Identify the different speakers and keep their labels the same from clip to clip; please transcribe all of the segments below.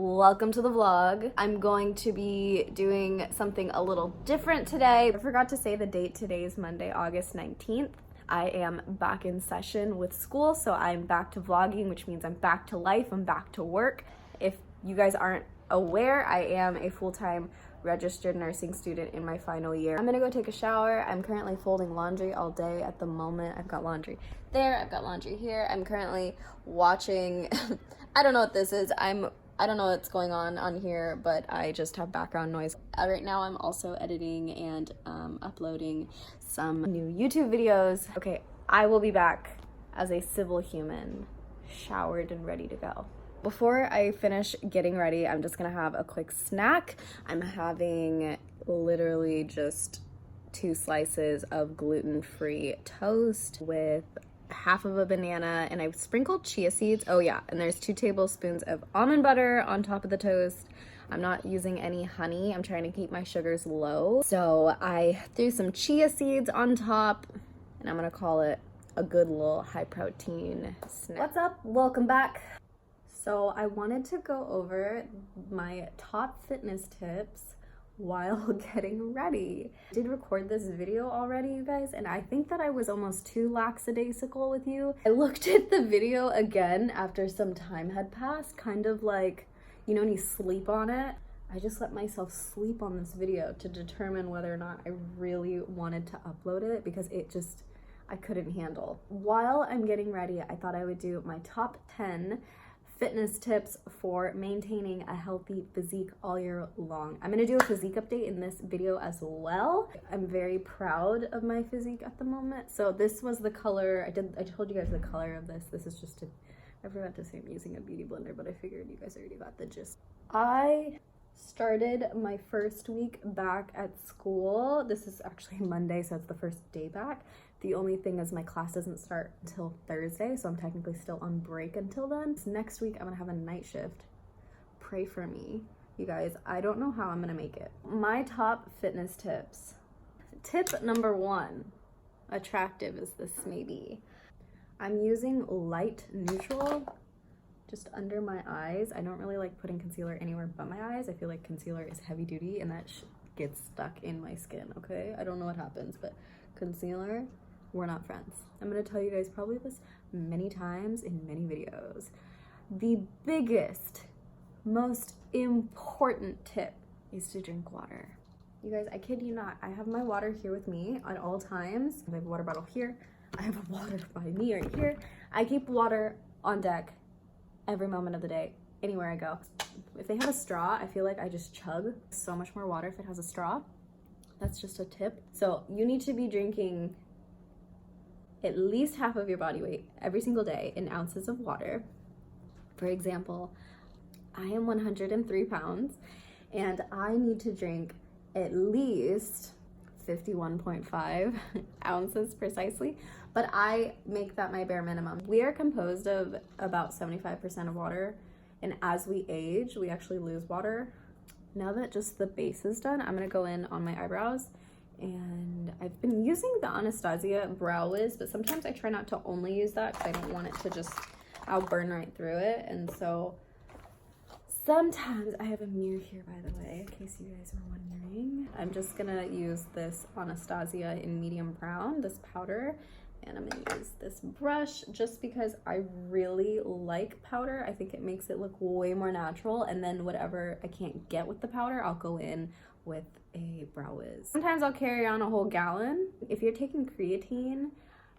Speaker 1: Welcome to the vlog. I'm going to be doing something a little different today. I forgot to say the date. Today is Monday, August 19th. I am back in session with school, so I'm back to vlogging, which means I'm back to life, I'm back to work. If you guys aren't aware, I am a full-time registered nursing student in my final year. I'm gonna go take a shower. I'm currently folding laundry all day at the moment. I've got laundry there, I've got laundry here. I'm currently watching, I don't know what this is. I don't know what's going on here, but I just have background noise. Right now I'm also editing and uploading some new YouTube videos. Okay, I will be back as a civil human, showered and ready to go. Before I finish getting ready, I'm just gonna have a quick snack. I'm having literally just 2 slices of gluten-free toast with half of a banana, and I've sprinkled chia seeds. Oh yeah, and there's 2 tablespoons of almond butter on top of the toast. I'm not using any honey. I'm trying to keep my sugars low. So I threw some chia seeds on top, and I'm gonna call it a good little high protein snack. What's up? Welcome back. So I wanted to go over my top fitness tips while getting ready. I did record this video already, you guys, and I think that I was almost too lackadaisical with you. I looked at the video again after some time had passed, kind of like, you know, when you sleep on it. I just let myself sleep on this video to determine whether or not I really wanted to upload it, because I couldn't handle. While I'm getting ready, I thought I would do my top 10 fitness tips for maintaining a healthy physique all year long. I'm gonna do a physique update in this video as well. I'm very proud of my physique at the moment. So this was the color, I told you guys the color of this. This is just I forgot to say I'm using a beauty blender, but I figured you guys already got the gist. I started my first week back at school. This is actually Monday, so it's the first day back. The only thing is my class doesn't start until Thursday, so I'm technically still on break until then. So next week I'm gonna have a night shift. Pray for me, you guys. I don't know how I'm gonna make it. My top fitness tips. Tip number 1, attractive as this may be, I'm using light neutral just under my eyes. I don't really like putting concealer anywhere but my eyes. I feel like concealer is heavy duty and that gets stuck in my skin, okay? I don't know what happens, but concealer, we're not friends. I'm gonna tell you guys probably this many times in many videos. The biggest, most important tip is to drink water. You guys, I kid you not, I have my water here with me at all times. I have a water bottle here. I have water by me right here. I keep water on deck every moment of the day, anywhere I go. If they have a straw, I feel like I just chug so much more water if it has a straw. That's just a tip. So you need to be drinking at least half of your body weight every single day in ounces of water. For example, I am 103 pounds and I need to drink at least 51.5 ounces precisely, but I make that my bare minimum. We are composed of about 75% of water, and as we age, we actually lose water. Now that just the base is done, I'm gonna go in on my eyebrows, and I've been using the Anastasia Brow Wiz, but sometimes I try not to only use that because I don't want it to just, I'll burn right through it, and so sometimes I have a mirror here, by the way, in case you guys are wondering. I'm just gonna use this Anastasia in medium brown, this powder, and I'm gonna use this brush just because I really like powder. I think it makes it look way more natural, and then whatever I can't get with the powder, I'll go in with a Brow Wiz. Sometimes I'll carry on a whole gallon. If you're taking creatine,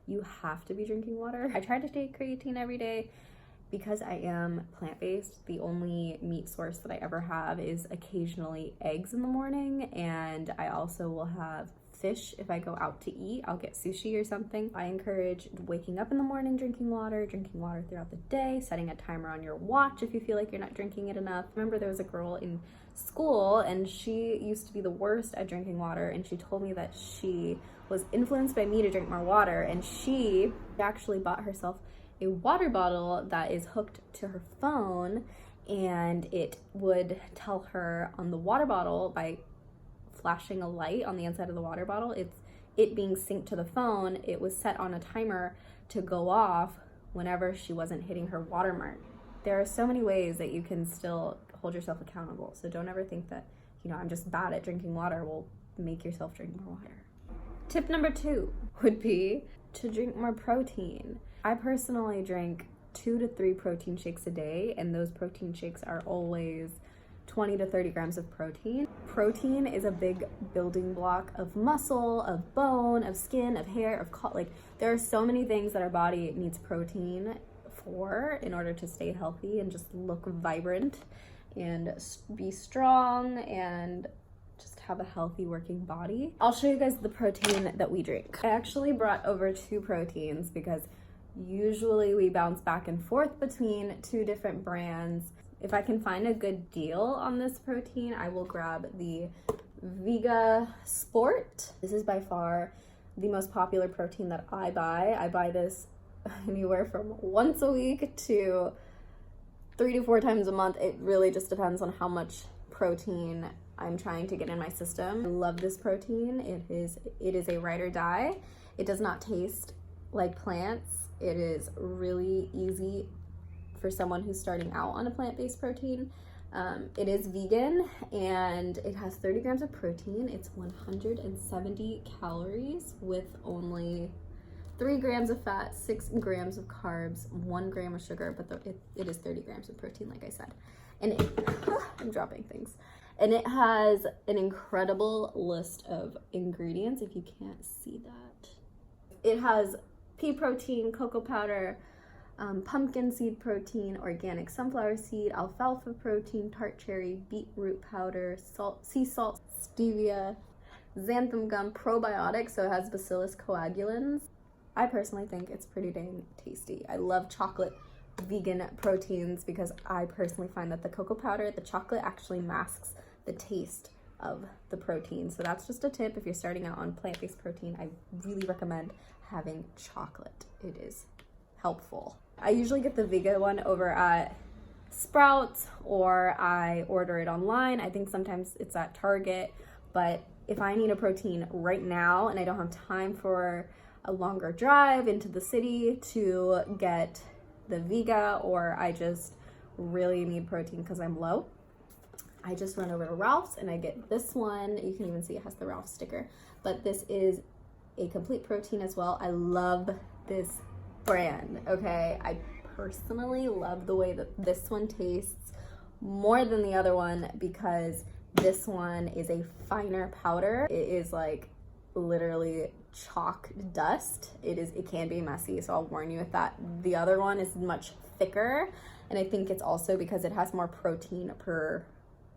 Speaker 1: you have to be drinking water. I try to take creatine every day. Because I am plant-based, the only meat source that I ever have is occasionally eggs in the morning, and I also will have fish if I go out to eat. I'll get sushi or something. I encourage waking up in the morning, drinking water throughout the day, setting a timer on your watch if you feel like you're not drinking it enough. I remember there was a girl in school and she used to be the worst at drinking water, and she told me that she was influenced by me to drink more water, and she actually bought herself a water bottle that is hooked to her phone, and it would tell her on the water bottle by flashing a light on the inside of the water bottle. It being synced to the phone, it was set on a timer to go off whenever she wasn't hitting her watermark. There are so many ways that you can still hold yourself accountable. So don't ever think that, I'm just bad at drinking water. Well, make yourself drink more water. Tip number 2 would be to drink more protein. I personally drink 2 to 3 protein shakes a day, and those protein shakes are always 20 to 30 grams of protein. Protein is a big building block of muscle, of bone, of skin, of hair, of there are so many things that our body needs protein for in order to stay healthy and just look vibrant and be strong and just have a healthy working body. I'll show you guys the protein that we drink. I actually brought over 2 proteins because usually we bounce back and forth between 2 different brands. If I can find a good deal on this protein, I will grab the Vega Sport. This is by far the most popular protein that I buy. I buy this anywhere from once a week to 3 to 4 times a month. It really just depends on how much protein I'm trying to get in my system. I love this protein. It is a ride or die. It does not taste like plants. It is really easy for someone who's starting out on a plant-based protein. It is vegan and it has 30 grams of protein. It's 170 calories with only 3 grams of fat, 6 grams of carbs, 1 gram of sugar, but it is 30 grams of protein, like I said. And I'm dropping things. And it has an incredible list of ingredients, if you can't see that. It has pea protein, cocoa powder, pumpkin seed protein, organic sunflower seed, alfalfa protein, tart cherry, beetroot powder, salt, sea salt, stevia, xanthan gum, probiotics, so it has Bacillus coagulans. I personally think it's pretty dang tasty. I love chocolate vegan proteins because I personally find that the cocoa powder, the chocolate actually masks the taste of the protein. So that's just a tip if you're starting out on plant-based protein. I really recommend having chocolate. It is helpful. I usually get the Vega one over at Sprouts or I order it online. I think sometimes it's at Target, but if I need a protein right now and I don't have time for a longer drive into the city to get the Vega, or I just really need protein because I'm low, I just run over to Ralph's and I get this one. You can even see it has the Ralph sticker, but this is a complete protein as well. I love this brand, okay? I personally love the way that this one tastes more than the other one because this one is a finer powder. It is like literally chalk dust. It can be messy, so I'll warn you with that. The other one is much thicker, and I think it's also because it has more protein per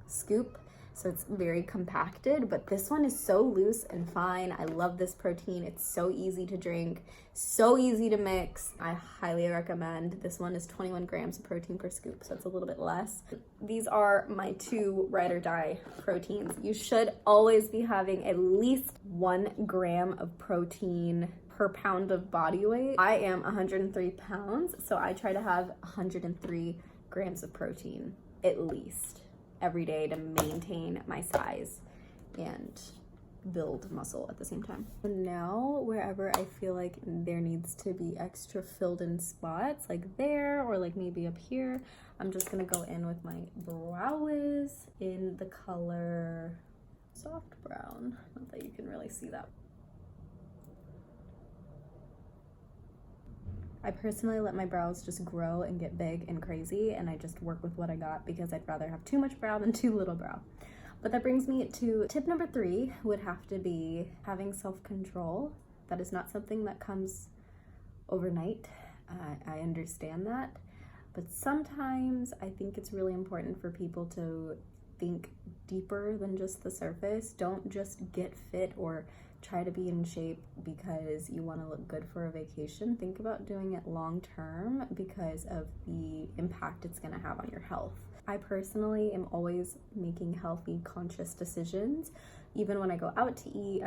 Speaker 1: scoop, so it's very compacted, but this one is so loose and fine. I love this protein. It's so easy to drink, so easy to mix. I highly recommend. This one is 21 grams of protein per scoop, so it's a little bit less. These are my 2 ride or die proteins. You should always be having at least 1 gram of protein per pound of body weight. I am 103 pounds, so I try to have 103 grams of protein at least every day to maintain my size and build muscle at the same time. And now, wherever I feel like there needs to be extra filled in spots, like there or like maybe up here, I'm just gonna go in with my Brow Wiz in the color soft brown. Not that you can really see that. I personally let my brows just grow and get big and crazy, and I just work with what I got because I'd rather have too much brow than too little brow. But that brings me to tip number 3 would have to be having self-control. That is not something that comes overnight. I understand that. But sometimes I think it's really important for people to think deeper than just the surface. Don't just get fit or try to be in shape because you want to look good for a vacation. Think about doing it long term because of the impact it's going to have on your health. I personally am always making healthy, conscious decisions. Even when I go out to eat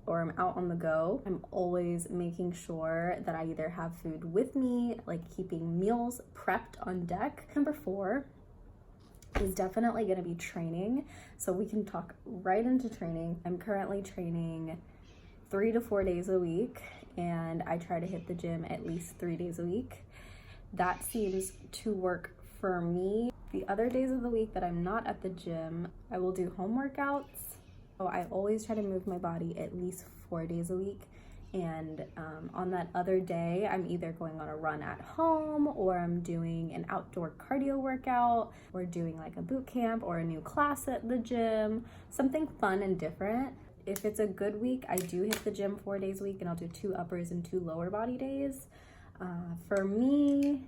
Speaker 1: or I'm out on the go, I'm always making sure that I either have food with me, like keeping meals prepped on deck. Number 4 is definitely going to be training. So we can talk right into training. I'm currently training 3 to 4 days a week, and I try to hit the gym at least 3 days a week. That seems to work for me. The other days of the week that I'm not at the gym, I will do home workouts. So I always try to move my body at least 4 days a week. And on that other day, I'm either going on a run at home, or I'm doing an outdoor cardio workout, or doing like a boot camp or a new class at the gym, something fun and different. If it's a good week, I do hit the gym 4 days a week, and I'll do 2 uppers and 2 lower body days. For me,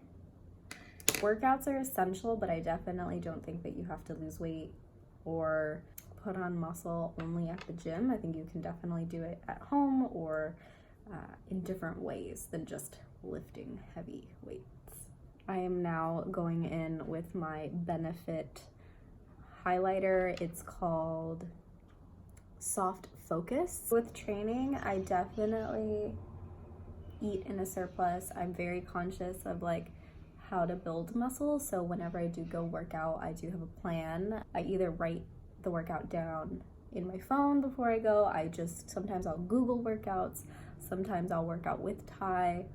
Speaker 1: workouts are essential, but I definitely don't think that you have to lose weight or put on muscle only at the gym. I think you can definitely do it at home or in different ways than just lifting heavy weights. I am now going in with my Benefit highlighter. It's called Soft Focus. With training, I definitely eat in a surplus. I'm very conscious of like how to build muscle, so whenever I do go work out, I do have a plan. I either write the workout down in my phone before I go. Sometimes I'll Google workouts, sometimes I'll work out with Ty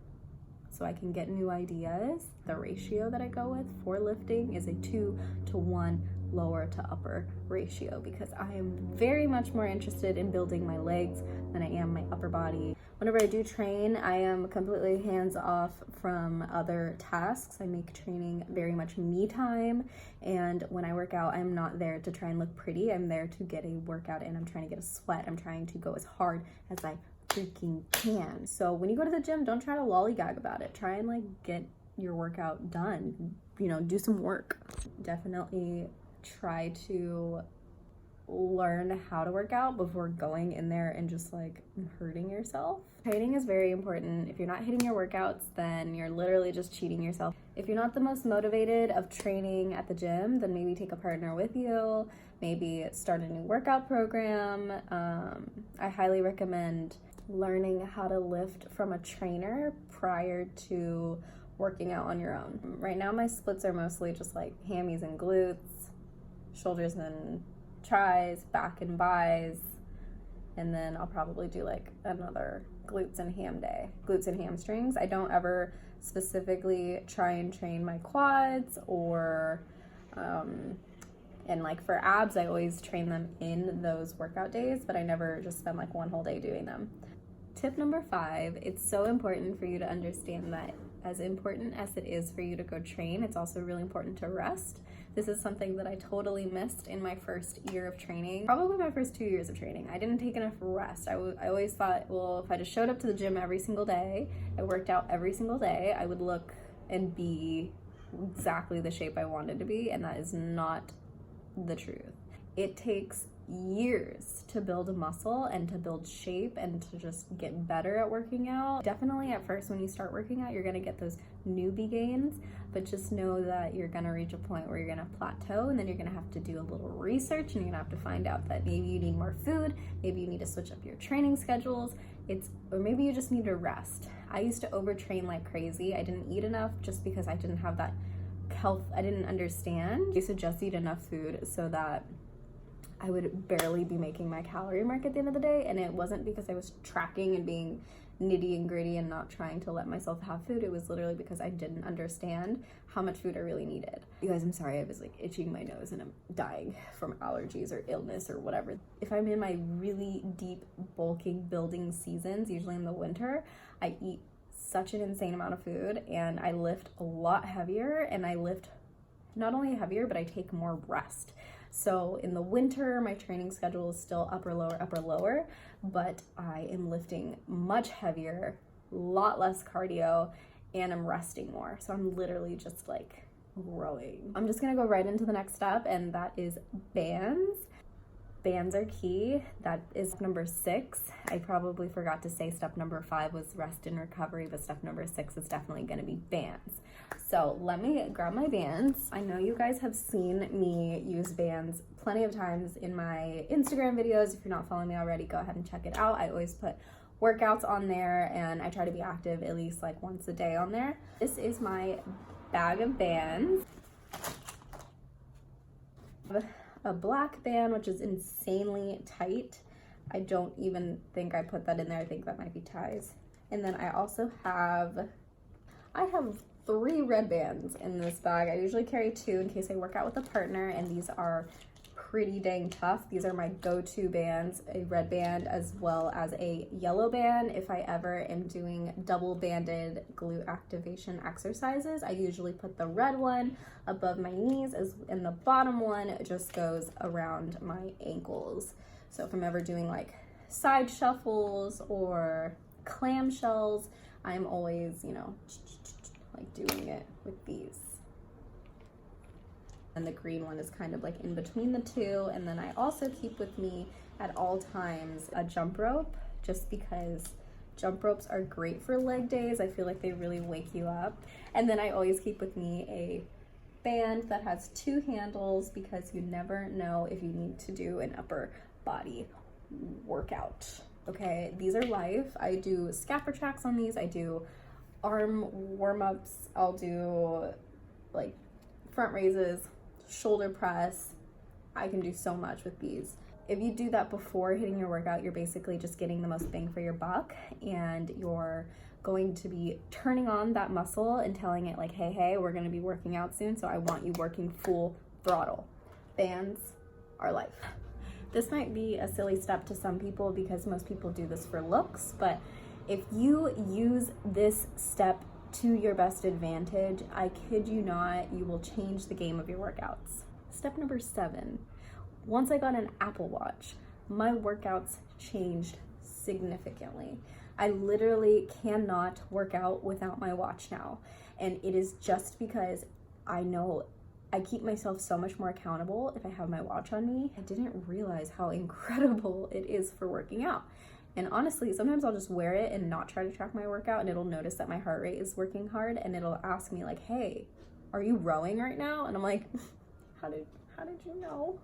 Speaker 1: so I can get new ideas. The ratio that I go with for lifting is a 2-to-1 lower to upper ratio, because I am very much more interested in building my legs than I am my upper body. Whenever I do train, I am completely hands off from other tasks. I make training very much me time, and when I work out, I'm not there to try and look pretty. I'm there to get a workout in. I'm trying to get a sweat. I'm trying to go as hard as I freaking can. So when you go to the gym, don't try to lollygag about it. Try and like get your workout done, do some work. Definitely try to learn how to work out before going in there and just like hurting yourself. Training is very important. If you're not hitting your workouts, then you're literally just cheating yourself. If you're not the most motivated of training at the gym, then maybe take a partner with you, maybe start a new workout program. I highly recommend learning how to lift from a trainer prior to working out on your own. Right now my splits are mostly just like hammies and glutes, shoulders and tries, back and bis, and then I'll probably do like another glutes and hamstrings. I don't ever specifically try and train my quads or and like for abs, I always train them in those workout days, but I never just spend like one whole day doing them. Tip number 5, it's so important for you to understand that as important as it is for you to go train, it's also really important to rest. This is something that I totally missed in my first year of training, probably my first 2 years of training. I didn't take enough rest. I always thought, well, if I just showed up to the gym every single day, I worked out every single day, I would look and be exactly the shape I wanted to be, and that is not the truth. It takes years to build a muscle and to build shape and to just get better at working out. Definitely at first when you start working out, you're gonna get those newbie gains, but just know that you're gonna reach a point where you're gonna plateau, and then you're gonna have to do a little research, and you're gonna have to find out that maybe you need more food, maybe you need to switch up your training schedules, or maybe you just need to rest. I used to overtrain like crazy. I didn't eat enough just because I didn't have that health, I didn't understand. I used to just eat enough food so that I would barely be making my calorie mark at the end of the day, and it wasn't because I was tracking and being nitty and gritty and not trying to let myself have food. It was literally because I didn't understand how much food I really needed. You guys, I'm sorry, I was like itching my nose and I'm dying from allergies or illness or whatever. If I'm in my really deep bulking building seasons, usually in the winter, I eat such an insane amount of food and I lift a lot heavier, and I lift not only heavier, but I take more rest. So in the winter, my training schedule is still upper, lower, but I am lifting much heavier, a lot less cardio, and I'm resting more. So I'm literally just like growing. I'm just gonna go right into the next step, and that is bands. Bands are key. That is number 6. I probably forgot to say step number 5 was rest and recovery, but step number 6 is definitely gonna be bands. So let me grab my bands. I know you guys have seen me use bands plenty of times in my Instagram videos. If you're not following me already, go ahead and check it out. I always put workouts on there, and I try to be active at least like once a day on there. This is my bag of bands. A black band, which is insanely tight. I don't even think I put that in there. I think that might be ties. And then I also have 3 red bands in this bag. I usually carry 2 in case I work out with a partner, and these are pretty dang tough. These are my go-to bands, a red band as well as a yellow band. If I ever am doing double banded glute activation exercises, I usually put the red one above my knees, and the bottom one just goes around my ankles. So if I'm ever doing like side shuffles or clamshells, I'm always, you know, like doing it with these. And the green one is kind of like in between the two. And then I also keep with me at all times a jump rope, just because jump ropes are great for leg days. I feel like they really wake you up. And then I always keep with me a band that has 2 handles, because you never know if you need to do an upper body workout. Okay, these are life. I do scapper tracks on these. I do arm warm-ups. I'll do like front raises, shoulder press. I can do so much with these. If you do that before hitting your workout, you're basically just getting the most bang for your buck, and you're going to be turning on that muscle and telling it like, hey, we're going to be working out soon, so I want you working full throttle. Bands are life. This might be a silly step to some people because most people do this for looks, but if you use this step to your best advantage, I kid you not, you will change the game of your workouts. Step number 7. Once I got an Apple Watch, my workouts changed significantly. I literally cannot work out without my watch now. And it is just because I know I keep myself so much more accountable if I have my watch on me. I didn't realize how incredible it is for working out. And honestly, sometimes I'll just wear it and not try to track my workout, and it'll notice that my heart rate is working hard, and it'll ask me like, hey, are you rowing right now? And I'm like, how did you know?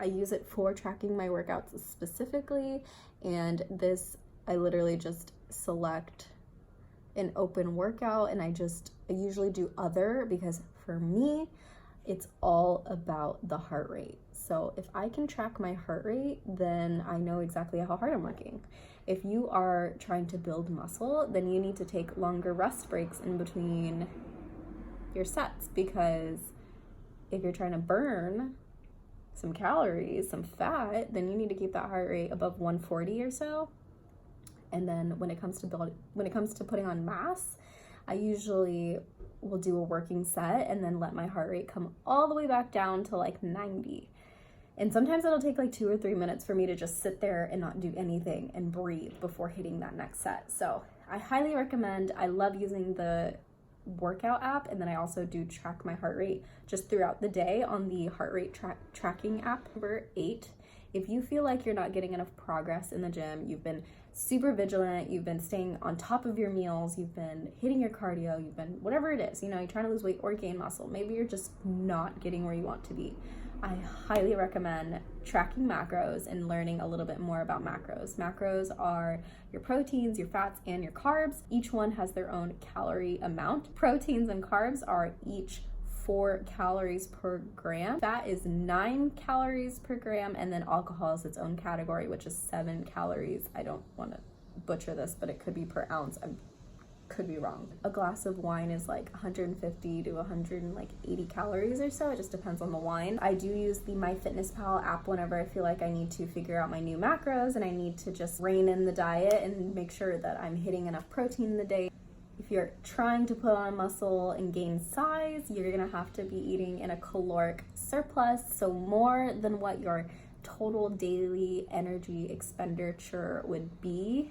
Speaker 1: I use it for tracking my workouts specifically, and this, I literally just select an open workout, and I usually do other, because for me, it's all about the heart rate. So if I can track my heart rate, then I know exactly how hard I'm working. If you are trying to build muscle, then you need to take longer rest breaks in between your sets, because if you're trying to burn some calories, some fat, then you need to keep that heart rate above 140 or so. And then when it comes to putting on mass, I usually will do a working set and then let my heart rate come all the way back down to like 90. And sometimes it'll take like 2 or 3 minutes for me to just sit there and not do anything and breathe before hitting that next set. So I highly recommend. I love using the workout app, and then I also do track my heart rate just throughout the day on the heart rate tracking app. Number 8, if you feel like you're not getting enough progress in the gym, you've been super vigilant, you've been staying on top of your meals, you've been hitting your cardio, you've been whatever it is, you know, you're trying to lose weight or gain muscle, maybe you're just not getting where you want to be, I highly recommend tracking macros and learning a little bit more about macros. Macros are your proteins, your fats, and your carbs. Each one has their own calorie amount. Proteins and carbs are each 4 calories per gram. Fat is 9 calories per gram, and then alcohol is its own category, which is 7 calories. I don't want to butcher this, but it could be per ounce. I could be wrong. A glass of wine is like 150 to 180 calories or so. It just depends on the wine. I do use the MyFitnessPal app whenever I feel like I need to figure out my new macros and I need to just rein in the diet and make sure that I'm hitting enough protein in the day. If you're trying to put on muscle and gain size, you're gonna have to be eating in a caloric surplus, so more than what your total daily energy expenditure would be.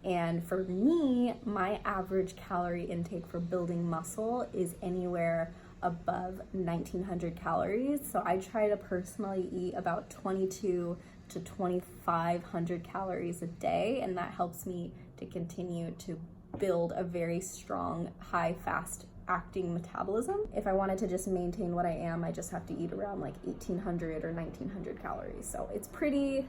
Speaker 1: And for me, my average calorie intake for building muscle is anywhere above 1900 calories. So I try to personally eat about 22 to 2500 calories a day, and that helps me to continue to build a very strong, high, fast acting metabolism. If I wanted to just maintain what I am, I just have to eat around like 1800 or 1900 calories. So it's pretty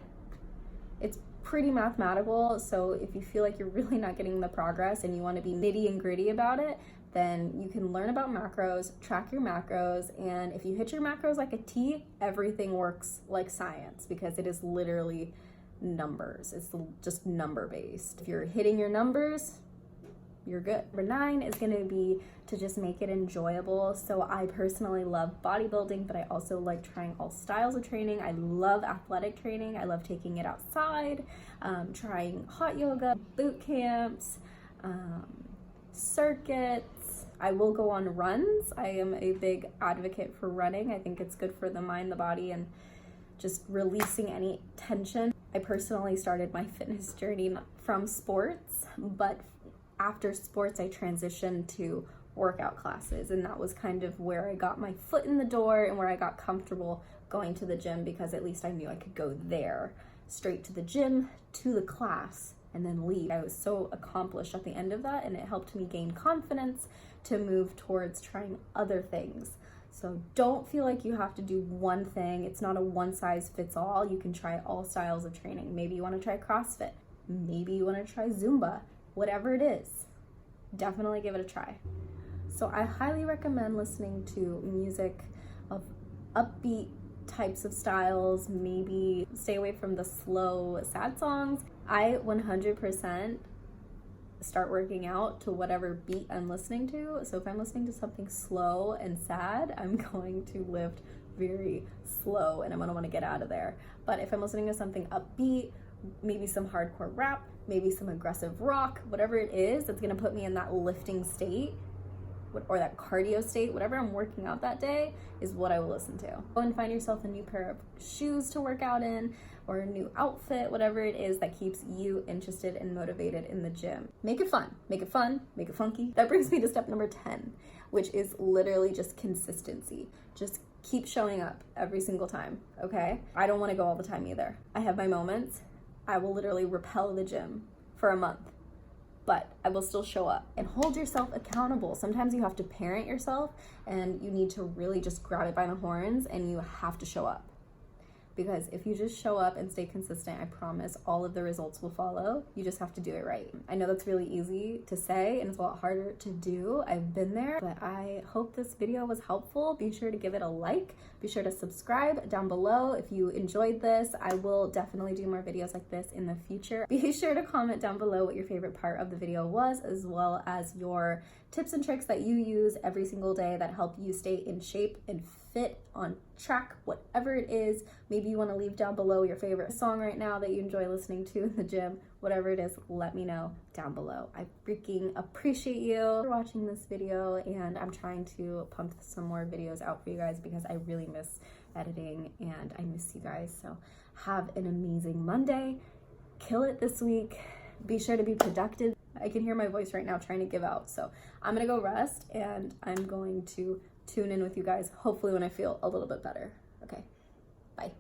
Speaker 1: mathematical. So if you feel like you're really not getting the progress and you want to be nitty and gritty about it, then you can learn about macros, track your macros, and if you hit your macros like a T, everything works like science because it is literally numbers. It's just number based. If you're hitting your numbers, you're good. Number 9 is going to be to just make it enjoyable. So I personally love bodybuilding, but I also like trying all styles of training. I love athletic training. I love taking it outside, trying hot yoga, boot camps, circuits. I will go on runs. I am a big advocate for running. I think it's good for the mind, the body, and just releasing any tension. I personally started my fitness journey from sports, but after sports I transitioned to workout classes, and that was kind of where I got my foot in the door and where I got comfortable going to the gym, because at least I knew I could go there, straight to the gym, to the class, and then leave. I was so accomplished at the end of that, and it helped me gain confidence to move towards trying other things. So don't feel like you have to do one thing. It's not a one size fits all. You can try all styles of training. Maybe you want to try CrossFit. Maybe you want to try Zumba. Whatever it is, definitely give it a try. So I highly recommend listening to music of upbeat types of styles. Maybe stay away from the slow, sad songs. I 100% start working out to whatever beat I'm listening to. So if I'm listening to something slow and sad, I'm going to lift very slow and I'm gonna want to get out of there. But if I'm listening to something upbeat, maybe some hardcore rap, maybe some aggressive rock, whatever it is that's gonna put me in that lifting state or that cardio state, whatever I'm working out that day is what I will listen to. Go and find yourself a new pair of shoes to work out in, or a new outfit, whatever it is that keeps you interested and motivated in the gym. Make it fun, make it fun, make it funky. That brings me to step number 10, which is literally just consistency. Just keep showing up every single time, okay? I don't wanna go all the time either. I have my moments. I will literally repel the gym for a month, but I will still show up. And hold yourself accountable. Sometimes you have to parent yourself and you need to really just grab it by the horns and you have to show up. Because if you just show up and stay consistent, I promise all of the results will follow. You just have to do it right. I know that's really easy to say and it's a lot harder to do. I've been there, but I hope this video was helpful. Be sure to give it a like. Be sure to subscribe down below if you enjoyed this. I will definitely do more videos like this in the future. Be sure to comment down below what your favorite part of the video was, as well as your tips and tricks that you use every single day that help you stay in shape and fit, on track, whatever it is. Maybe you want to leave down below your favorite song right now that you enjoy listening to in the gym. Whatever it is, let me know down below. I freaking appreciate you for watching this video, and I'm trying to pump some more videos out for you guys because I really miss editing and I miss you guys. So have an amazing Monday. Kill it this week. Be sure to be productive. I can hear my voice right now trying to give out. So I'm gonna go rest and I'm going to tune in with you guys hopefully when I feel a little bit better. Okay, bye.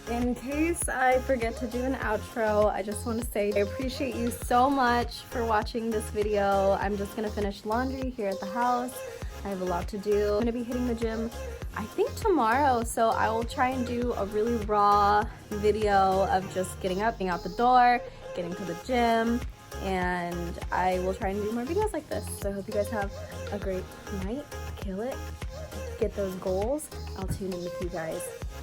Speaker 1: In case I forget to do an outro, I just want to say I appreciate you so much for watching this video. I'm just gonna finish laundry here at the house. I have a lot to do. I'm gonna be hitting the gym, I think tomorrow, so I will try and do a really raw video of just getting up, getting out the door, getting to the gym, and I will try and do more videos like this. So I hope you guys have a great night. Kill it. Get those goals. I'll tune in with you guys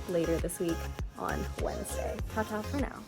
Speaker 1: later this week on Wednesday. Ta-ta for now.